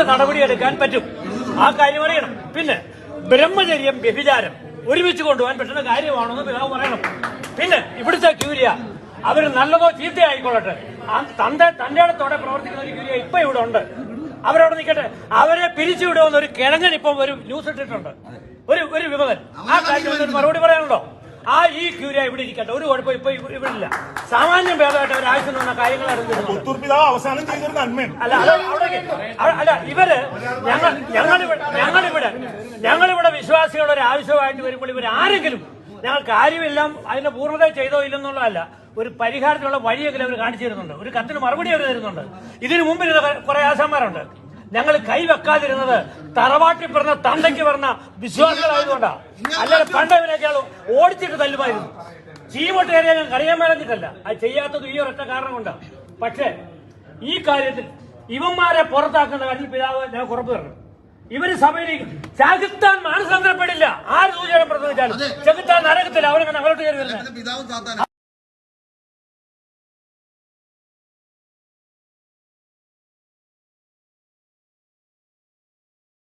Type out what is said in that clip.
നടപടിയെടുക്കാൻ പറ്റും. ആ കാര്യം അറിയണം. പിന്നെ ബ്രഹ്മചര്യം വ്യഭിചാരം ഒരുമിച്ച് കൊണ്ടുപോകാൻ പറ്റുന്ന കാര്യമാണെന്ന് പിതാവ് പറയണം. പിന്നെ ഇവിടുത്തെ ക്യൂരിയ അവർ നല്ലതോ ചീത്തയായിക്കൊള്ളട്ടെ, തന്റെ അടുത്തോടെ പ്രവർത്തിക്കുന്ന ഒരു ക്യൂരിയ ഇപ്പൊ ഇവിടെ ഉണ്ട്. അവരവിടെ നിൽക്കട്ടെ. അവരെ പിരിച്ചുവിടുമെന്ന് ഒരു കിഴങ്ങൻ ഇപ്പം ഒരു ന്യൂസ് ഇട്ടിട്ടുണ്ട്, ഒരു വിമതൻ. ആ കാര്യത്തിൽ മറുപടി പറയാനുണ്ടോ? ഈ ക്യൂരിയ ഇവിടെ ഇരിക്കട്ടെ, ഒരു കുഴപ്പം ഇപ്പൊ ഇവിടെ ഇല്ല. സാമാന്യം ഭേദമായിട്ട് അവർ ആവശ്യം തന്ന കാര്യങ്ങൾ അറിഞ്ഞിരുന്നു. അവസാനം ചെയ്തൊരു നന്മയാണ്. അല്ല ഇവര് ഞങ്ങളിവിടെ വിശ്വാസികളുടെ ഒരു ആവശ്യമായിട്ട് വരുമ്പോൾ ഇവർ ആരെങ്കിലും ഞങ്ങൾ കാര്യമെല്ലാം അതിന്റെ പൂർണ്ണത ചെയ്തോ ഇല്ലെന്നുള്ളതല്ല, ഒരു പരിഹാരത്തിനുള്ള വഴിയെങ്കിലും അവർ കാണിച്ചു തരുന്നുണ്ട്. ഒരു കത്തിന് മറുപടി അവർ തരുന്നുണ്ട്. ഇതിനു മുമ്പിൽ കുറെ ആശാന്മാരുണ്ട്. ഞങ്ങൾ കൈവെക്കാതിരുന്നത് തറവാട്ടിൽ പറഞ്ഞ തന്തയ്ക്ക് പറഞ്ഞ വിശ്വാസികളായതുകൊണ്ടാ. അല്ലെങ്കിൽ പണ്ടവനേക്കാൾ ഓടിച്ചിട്ട് തല്ലുമായിരുന്നു. ചീമോട്ട് കയറിയാൽ ഞാൻ കറിയാൻ മേലഞ്ഞിട്ടല്ല, അത് ചെയ്യാത്തത് ഈ ഒരൊറ്റ കാരണം കൊണ്ടാണ്. പക്ഷേ ഈ കാര്യത്തിൽ ഇവന്മാരെ പുറത്താക്കുന്ന കാര്യത്തിൽ പിതാവ് ഞാൻ ഉറപ്പ് തരണം. ഇവര് സഭയിലേക്ക് ചാകിസ്ഥാൻ മാനസാന്തരപ്പെടില്ല. ആര് സൂചന പ്രസംഗിച്ചാലും ചെകുത്താൻ നരകത്തില്ല. അവരങ്ങനെ അങ്ങോട്ട് കയറി വരുന്നത്.